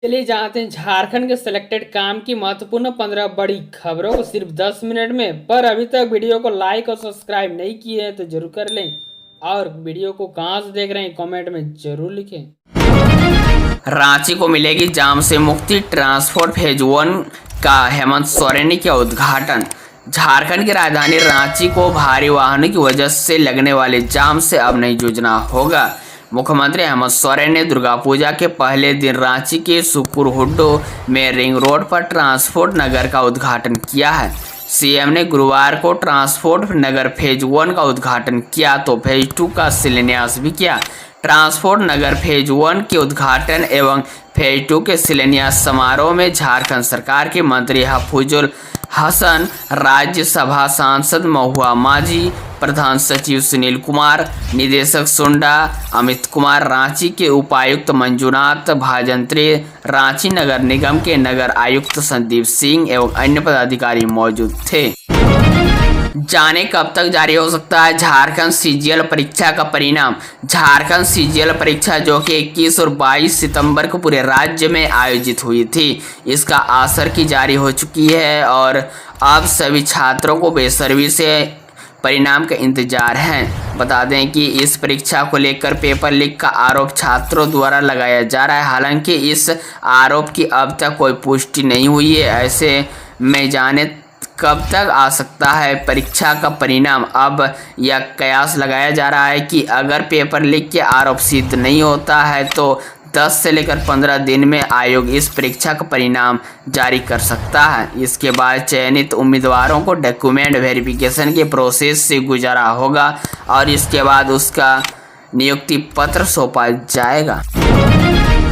चलिए जानते हैं झारखंड के सिलेक्टेड काम की महत्वपूर्ण 15 बड़ी खबरों को सिर्फ 10 मिनट में। पर अभी तक वीडियो को लाइक और सब्सक्राइब नहीं किए हैं तो जरूर कर लें, और वीडियो को कहां से देख रहे हैं कमेंट में जरूर लिखें। रांची को मिलेगी जाम से मुक्ति, ट्रांसपोर्ट फेज 1 का हेमंत सोरेन ने किया उद्घाटन। झारखंड की राजधानी रांची को भारी वाहनों की वजह से लगने वाले जाम से अब नहीं जूझना होगा। मुख्यमंत्री हेमंत सोरेन ने दुर्गा पूजा के पहले दिन रांची के सुकुरहुड्डो में रिंग रोड पर ट्रांसपोर्ट नगर का उद्घाटन किया है। सीएम ने गुरुवार को ट्रांसपोर्ट नगर फेज 1 का उद्घाटन किया तो फेज 2 का शिलान्यास भी किया। ट्रांसपोर्ट नगर फेज 1 के उद्घाटन एवं फेज 2 के शिलान्यास समारोह में झारखंड सरकार के मंत्री हफीजुल हसन, राज्यसभा सांसद महुआ माझी, प्रधान सचिव सुनील कुमार, निदेशक सुंडा अमित कुमार, रांची के उपायुक्त मंजुनाथ भाजंत्री, रांची नगर निगम के नगर आयुक्त संदीप सिंह एवं अन्य पदाधिकारी मौजूद थे। जाने कब तक जारी हो सकता है झारखंड सीजीएल परीक्षा का परिणाम। झारखंड सीजीएल परीक्षा जो कि 21 और 22 सितंबर को पूरे राज्य में आयोजित हुई थी, इसका आसर की जारी हो चुकी है और अब सभी छात्रों को बेसब्री से परिणाम का इंतजार है। बता दें कि इस परीक्षा को लेकर पेपर लीक का आरोप छात्रों द्वारा लगाया जा रहा है। हालांकि इस आरोप की अब तक कोई पुष्टि नहीं हुई है। ऐसे में जाने कब तक आ सकता है परीक्षा का परिणाम। अब यह कयास लगाया जा रहा है कि अगर पेपर लीक के आरोप सिद्ध नहीं होता है तो 10 से लेकर 15 दिन में आयोग इस परीक्षा का परिणाम जारी कर सकता है। इसके बाद चयनित उम्मीदवारों को डॉक्यूमेंट वेरिफिकेशन के प्रोसेस से गुजारा होगा और इसके बाद उसका नियुक्ति पत्र सौंपा जाएगा।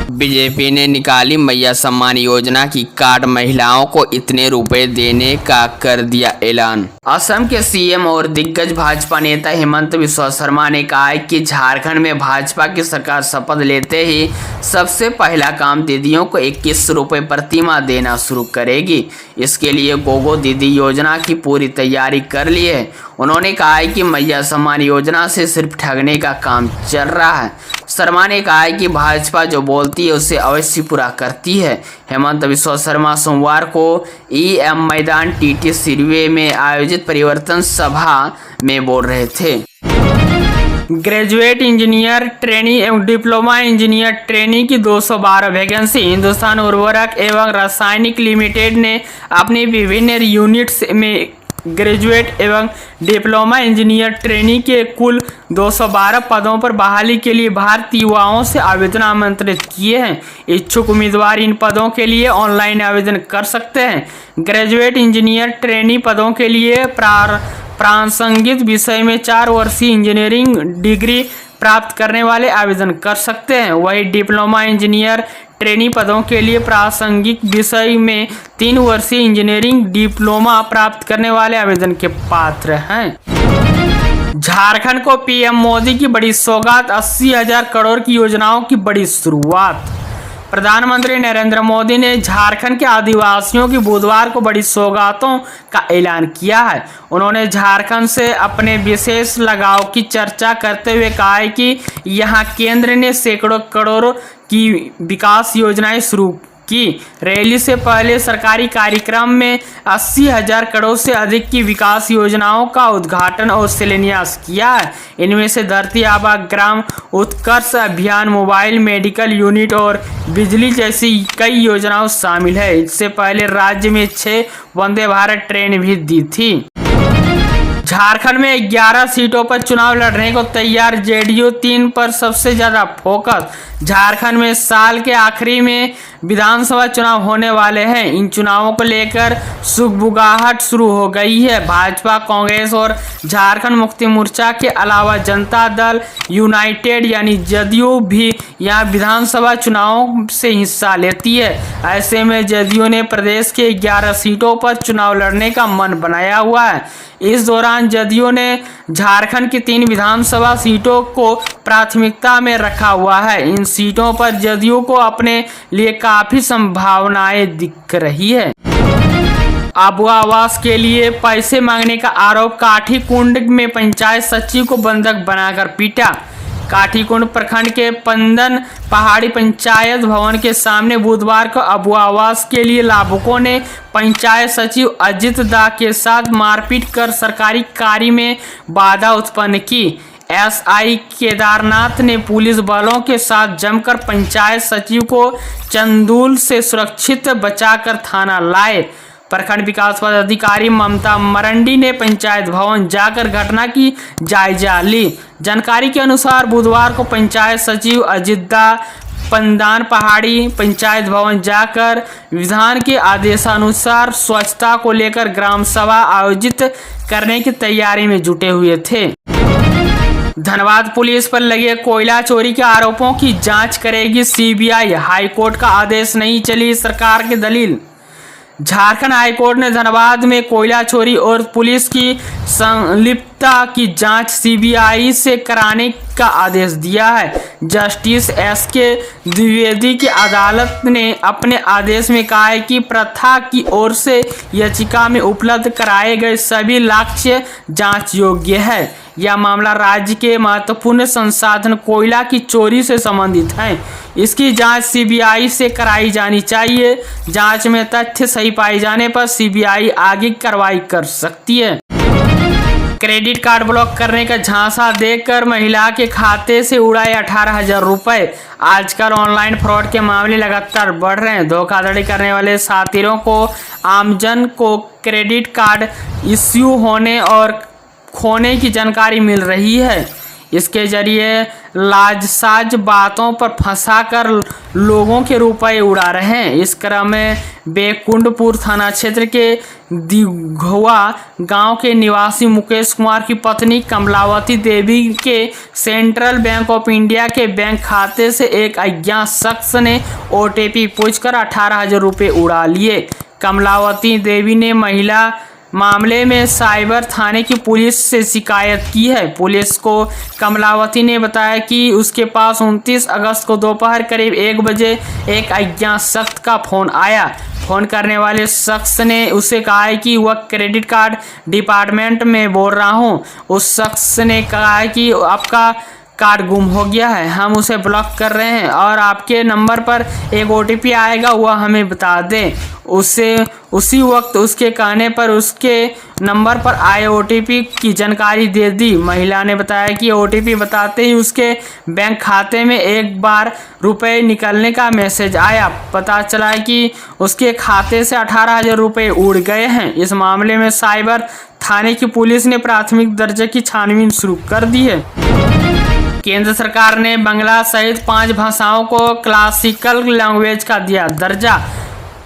बीजेपी ने निकाली मैया सम्मान योजना की कार्ड, महिलाओं को इतने रुपए देने का कर दिया ऐलान। असम के सीएम और दिग्गज भाजपा नेता हेमंत बिस्वा शर्मा ने कहा है कि झारखंड में भाजपा की सरकार शपथ लेते ही सबसे पहला काम दीदियों को 21 रुपये प्रति माह देना शुरू करेगी। इसके लिए गोगो दीदी योजना की पूरी तैयारी कर ली है। उन्होंने कहा है कि मैया सम्मान योजना से सिर्फ ठगने का काम चल रहा है। शर्मा ने कहा है कि भाजपा जो बोलती है उसे अवश्य पूरा करती है। हेमंत बिस्वा शर्मा सोमवार को ईएम मैदान टीटी सिरवे में आयोजित परिवर्तन सभा में बोल रहे थे। ग्रेजुएट इंजीनियर ट्रेनी एवं डिप्लोमा इंजीनियर ट्रेनी की 212 वैकेंसी हिंदुस्तान उर्वरक एवं रासायनिक लिमिटेड ने अपनी विभिन्न यूनिट्स में ग्रेजुएट एवं डिप्लोमा इंजीनियर ट्रेनी के कुल 212 पदों पर बहाली के लिए भारतीय युवाओं से आवेदन आमंत्रित किए हैं। इच्छुक उम्मीदवार इन पदों के लिए ऑनलाइन आवेदन कर सकते हैं। ग्रेजुएट इंजीनियर ट्रेनी पदों के लिए प्रासंगिक विषय में 4 वर्षीय इंजीनियरिंग डिग्री प्राप्त करने वाले आवेदन कर सकते हैं। वही डिप्लोमा इंजीनियर ट्रेनी पदों के लिए प्रासंगिक विषय में 3 वर्षीय इंजीनियरिंग डिप्लोमा प्राप्त करने वाले आवेदन के पात्र हैं। झारखंड को पीएम मोदी की बड़ी सौगात, 80,000 करोड़ की योजनाओं की बड़ी शुरुआत। प्रधानमंत्री नरेंद्र मोदी ने झारखंड के आदिवासियों की बुधवार को बड़ी सौगातों का ऐलान किया है। उन्होंने झारखंड से अपने विशेष लगाव की चर्चा करते हुए कहा है कि यहाँ केंद्र ने सैकड़ों करोड़ की विकास योजनाएं शुरू की। रैली से पहले सरकारी कार्यक्रम में 80,000 करोड़ से अधिक की विकास योजनाओं का उद्घाटन और शिलान्यास किया है। इनमें से धरती आबा ग्राम उत्कर्ष अभियान, मोबाइल मेडिकल यूनिट और बिजली जैसी कई योजनाएं शामिल है। इससे पहले राज्य में 6 वंदे भारत ट्रेन भी दी थी। झारखंड में 11 सीटों पर चुनाव लड़ने को तैयार जेडीयू, 3 पर सबसे ज्यादा फोकस। झारखंड में साल के आखिरी में विधानसभा चुनाव होने वाले हैं। इन चुनावों को लेकर सुगबुगाहट शुरू हो गई है। भाजपा, कांग्रेस और झारखंड मुक्ति मोर्चा के अलावा जनता दल यूनाइटेड यानी जदयू भी यहाँ विधानसभा चुनावों से हिस्सा लेती है। ऐसे में जदयू ने प्रदेश के 11 सीटों पर चुनाव लड़ने का मन बनाया हुआ है। इस दौरान जदयू ने झारखंड की 3 विधानसभा सीटों को प्राथमिकता में रखा हुआ है। इन सीटों पर जदयू को अपने लिए काफी संभावनाएं दिख रही है। आबू आवास के लिए पैसे मांगने का आरोप, काठी कुंड में पंचायत सचिव को बंधक बनाकर पीटा। काठीकुंड प्रखंड के पंदन पहाड़ी पंचायत भवन के सामने बुधवार को अबू आवास के लिए लाभुकों ने पंचायत सचिव अजित दा के साथ मारपीट कर सरकारी कार्य में बाधा उत्पन्न की। एसआई केदारनाथ ने पुलिस बलों के साथ जमकर पंचायत सचिव को चंदूल से सुरक्षित बचाकर थाना लाए। प्रखंड विकास पदाधिकारी ममता मरंडी ने पंचायत भवन जाकर घटना की जायजा ली। जानकारी के अनुसार बुधवार को पंचायत सचिव अजितदा पंदान पहाड़ी पंचायत भवन जाकर विधान के आदेशानुसार स्वच्छता को लेकर ग्राम सभा आयोजित करने की तैयारी में जुटे हुए थे। धनबाद पुलिस पर लगे कोयला चोरी के आरोपों की जांच करेगी सीबीआई, हाईकोर्ट का आदेश नहीं चली सरकार की दलील। झारखंड हाईकोर्ट ने धनबाद में कोयला चोरी और पुलिस की संलिप्तता की जांच सीबीआई से कराने का आदेश दिया है। जस्टिस एसके द्विवेदी की अदालत ने अपने आदेश में कहा है कि प्रथा की ओर से याचिका में उपलब्ध कराए गए सभी साक्ष्य जांच योग्य है। यह मामला राज्य के महत्वपूर्ण संसाधन कोयला की चोरी से संबंधित है। इसकी जांच सीबीआई से कराई जानी चाहिए। जांच में तथ्य सही पाए जाने पर सीबीआई आगे कार्रवाई कर सकती है। क्रेडिट कार्ड ब्लॉक करने का झांसा देकर महिला के खाते से उड़ाए 18,000 रुपए। आजकल ऑनलाइन फ्रॉड के मामले लगातार बढ़ रहे हैं। धोखाधड़ी करने वाले साथीरों को आमजन को क्रेडिट कार्ड इश्यू होने और खोने की जानकारी मिल रही है। इसके जरिए लाजसाज बातों पर फंसाकर लोगों के रुपए उड़ा रहे हैं। इस क्रम में बेकुंडपुर थाना क्षेत्र के दिघवा गांव के निवासी मुकेश कुमार की पत्नी कमलावती देवी के सेंट्रल बैंक ऑफ इंडिया के बैंक खाते से एक अज्ञात शख्स ने ओटीपी पूछकर 18,000 रुपये उड़ा लिए। कमलावती देवी ने महिला मामले में साइबर थाने की पुलिस से शिकायत की है। पुलिस को कमलावती ने बताया कि उसके पास 29 अगस्त को दोपहर करीब 1 बजे एक अज्ञात शख्स का फोन आया। फोन करने वाले शख्स ने उसे कहा है कि वह क्रेडिट कार्ड डिपार्टमेंट में बोल रहा हूं। उस शख्स ने कहा है कि आपका कार्ड गुम हो गया है, हम उसे ब्लॉक कर रहे हैं और आपके नंबर पर एक ओटीपी आएगा, वह हमें बता दें। उसी वक्त उसके कहने पर उसके नंबर पर आए ओटीपी की जानकारी दे दी। महिला ने बताया कि ओटीपी बताते ही उसके बैंक खाते में एक बार रुपए निकलने का मैसेज आया। पता चला कि उसके खाते से 18,000 रुपये उड़ गए हैं। इस मामले में साइबर थाने की पुलिस ने प्राथमिक दर्जे की छानबीन शुरू कर दी है। केंद्र सरकार ने बांग्ला सहित 5 भाषाओं को क्लासिकल लैंग्वेज का दिया दर्जा।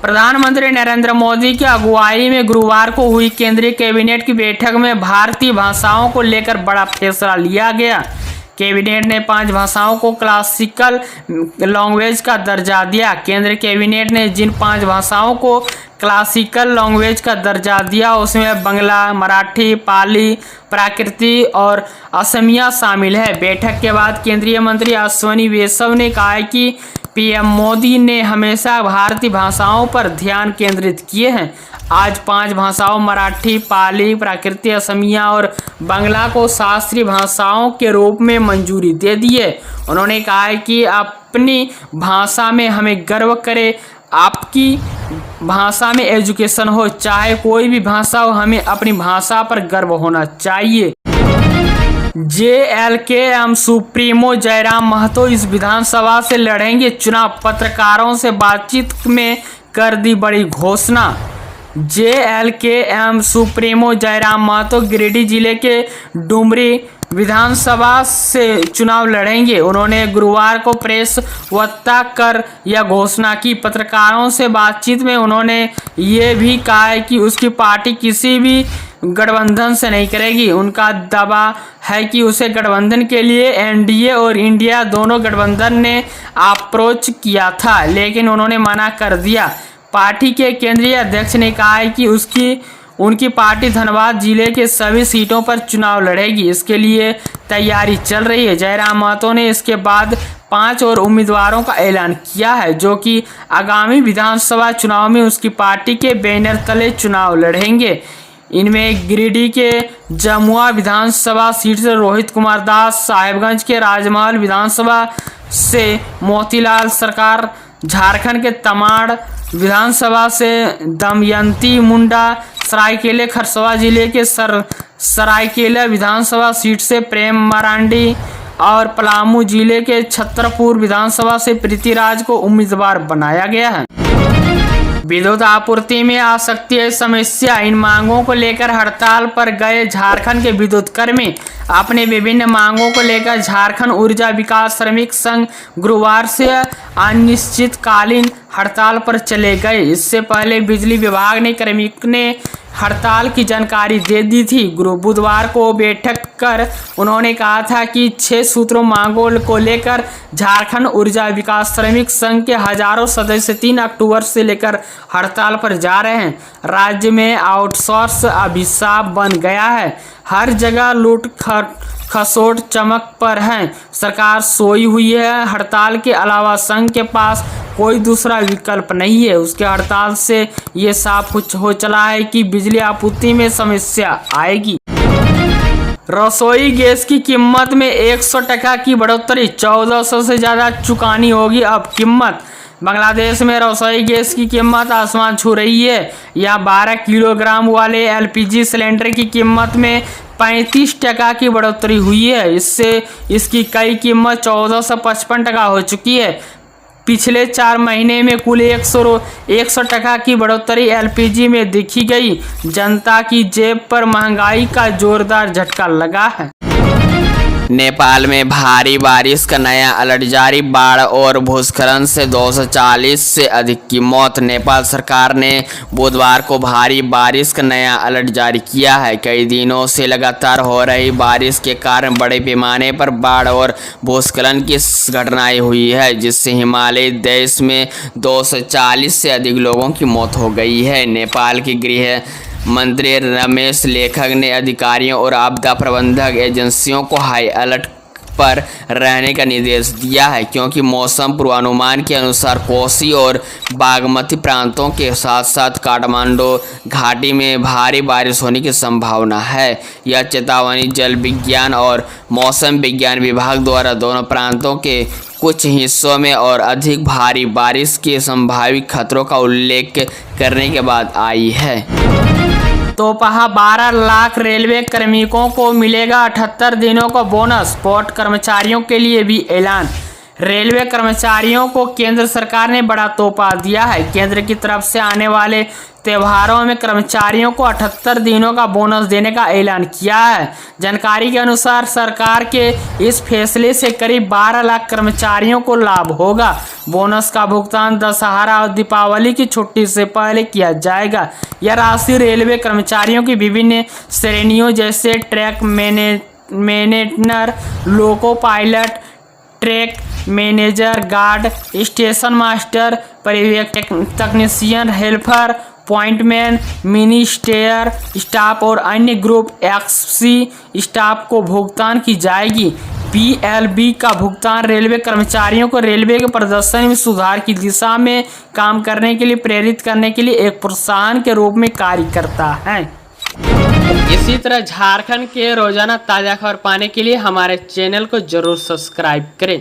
प्रधानमंत्री नरेंद्र मोदी की अगुवाई में गुरुवार को हुई केंद्रीय कैबिनेट की बैठक में भारतीय भाषाओं को लेकर बड़ा फैसला लिया गया। कैबिनेट ने 5 भाषाओं को क्लासिकल लैंग्वेज का दर्जा दिया। केंद्र कैबिनेट ने जिन 5 भाषाओं को क्लासिकल लैंग्वेज का दर्जा दिया उसमें बांग्ला, मराठी, पाली, प्राकृतिक और असमिया शामिल है। बैठक के बाद केंद्रीय मंत्री अश्विनी वैष्णव ने कहा है कि पीएम मोदी ने हमेशा भारतीय भाषाओं पर ध्यान केंद्रित किए हैं। आज 5 भाषाओं मराठी, पाली, प्राकृतिक, असमिया और बांग्ला को शास्त्रीय भाषाओं के रूप में मंजूरी दे दी है। उन्होंने कहा है कि अपनी भाषा में हमें गर्व करें। आपकी भाषा में एजुकेशन हो चाहे कोई भी भाषा हो, हमें अपनी भाषा पर गर्व होना चाहिए। JLKM सुप्रीमो जयराम महतो इस विधानसभा से लड़ेंगे चुनाव। पत्रकारों से बातचीत में कर दी बड़ी घोषणा। JLKM सुप्रीमो जयराम महतो गिरिडीह जिले के डुमरी विधानसभा से चुनाव लड़ेंगे। उन्होंने गुरुवार को प्रेस वार्ता कर यह घोषणा की। पत्रकारों से बातचीत में उन्होंने ये भी कहा है कि उसकी पार्टी किसी भी गठबंधन से नहीं करेगी। उनका दावा है कि उसे गठबंधन के लिए एनडीए और इंडिया दोनों गठबंधन ने अप्रोच किया था, लेकिन उन्होंने मना कर दिया। पार्टी के केंद्रीय अध्यक्ष ने कहा है कि उनकी पार्टी धनबाद जिले के सभी सीटों पर चुनाव लड़ेगी। इसके लिए तैयारी चल रही है। जयराम महतो ने इसके बाद 5 और उम्मीदवारों का ऐलान किया है जो कि आगामी विधानसभा चुनाव में उसकी पार्टी के बैनर तले चुनाव लड़ेंगे। इनमें गिरिडीह के जमुआ विधानसभा सीट से रोहित कुमार दास, साहेबगंज के राजमहल विधानसभा से मोतीलाल सरकार, झारखंड के तमाड़ विधानसभा से दमयंती मुंडा, सरायकेला खरसावां जिले के सरायकेला विधानसभा सीट से प्रेम मरांडी और पलामू जिले के छतरपुर विधानसभा से प्रीतिराज को उम्मीदवार बनाया गया है। विद्युत आपूर्ति में आ सकती है समस्या, इन मांगों को लेकर हड़ताल पर गए झारखंड के विद्युत कर्मी अपने विभिन्न मांगों को लेकर झारखंड ऊर्जा विकास श्रमिक संघ गुरुवार से अनिश्चितकालीन हड़ताल पर चले गए। इससे पहले बिजली विभाग ने कर्मियों ने हड़ताल की जानकारी दे दी थी। बुधवार को बैठक कर उन्होंने कहा था कि 6 सूत्रों मांगों को लेकर झारखंड ऊर्जा विकास श्रमिक संघ के हजारों सदस्य 3 अक्टूबर से लेकर हड़ताल पर जा रहे हैं। राज्य में आउटसोर्स अभिशाप बन गया है, हर जगह लूट खसोट चमक पर है, सरकार सोई हुई है। हड़ताल के अलावा संघ के पास कोई दूसरा विकल्प नहीं है। उसके हड़ताल से ये साफ हो चला है कि बिजली आपूर्ति में समस्या आएगी। रसोई गैस की कीमत में 100 टका की बढ़ोतरी, 1400 से ज़्यादा चुकानी होगी अब कीमत। बांग्लादेश में रसोई गैस की कीमत आसमान छू रही है। यहाँ 12 किलोग्राम वाले LPG सिलेंडर की कीमत में 35 टका की बढ़ोतरी हुई है। इससे इसकी कई कीमत 1455 टका हो चुकी है। पिछले 4 महीने में कुल 100 टका की बढ़ोतरी LPG में देखी गई। जनता की जेब पर महंगाई का जोरदार झटका लगा है। नेपाल में भारी बारिश का नया अलर्ट जारी, बाढ़ और भूस्खलन से 240 से अधिक की मौत। नेपाल सरकार ने बुधवार को भारी बारिश का नया अलर्ट जारी किया है। कई दिनों से लगातार हो रही बारिश के कारण बड़े पैमाने पर बाढ़ और भूस्खलन की घटनाएं हुई है, जिससे हिमालयी देश में 240 से अधिक लोगों की मौत हो गई है। नेपाल की गृह मंत्री रमेश लेखक ने अधिकारियों और आपदा प्रबंधक एजेंसियों को हाई अलर्ट पर रहने का निर्देश दिया है, क्योंकि मौसम पूर्वानुमान के अनुसार कोसी और बागमती प्रांतों के साथ साथ काठमांडू घाटी में भारी बारिश होने की संभावना है। यह चेतावनी जल विज्ञान और मौसम विज्ञान विभाग द्वारा दोनों प्रांतों के कुछ हिस्सों में और अधिक भारी बारिश के संभावित खतरों का उल्लेख करने के बाद आई है। तो 12 लाख रेलवे कार्मिकों को मिलेगा 78 दिनों का बोनस, पोर्ट कर्मचारियों के लिए भी ऐलान। रेलवे कर्मचारियों को केंद्र सरकार ने बड़ा तोहफा दिया है। केंद्र की तरफ से आने वाले त्योहारों में कर्मचारियों को 78 दिनों का बोनस देने का ऐलान किया है। जानकारी के अनुसार सरकार के इस फैसले से करीब 12 लाख कर्मचारियों को लाभ होगा। बोनस का भुगतान दशहरा और दीपावली की छुट्टी से पहले किया जाएगा। यह राशि रेलवे कर्मचारियों की विभिन्न श्रेणियों जैसे track manager, loco pilot, track manager, guard, station master, पर्यवेक्षक तकनीशियन, helper, pointman, mini stair staff और अन्य ग्रुप XC स्टाफ को भुगतान की जाएगी। PLB का भुगतान रेलवे कर्मचारियों को रेलवे के प्रदर्शन में सुधार की दिशा में काम करने के लिए प्रेरित करने के लिए एक प्रोत्साहन के रूप में कार्य करता है। इसी तरह झारखंड के रोजाना ताज़ा खबर पाने के लिए हमारे चैनल को जरूर सब्सक्राइब करें।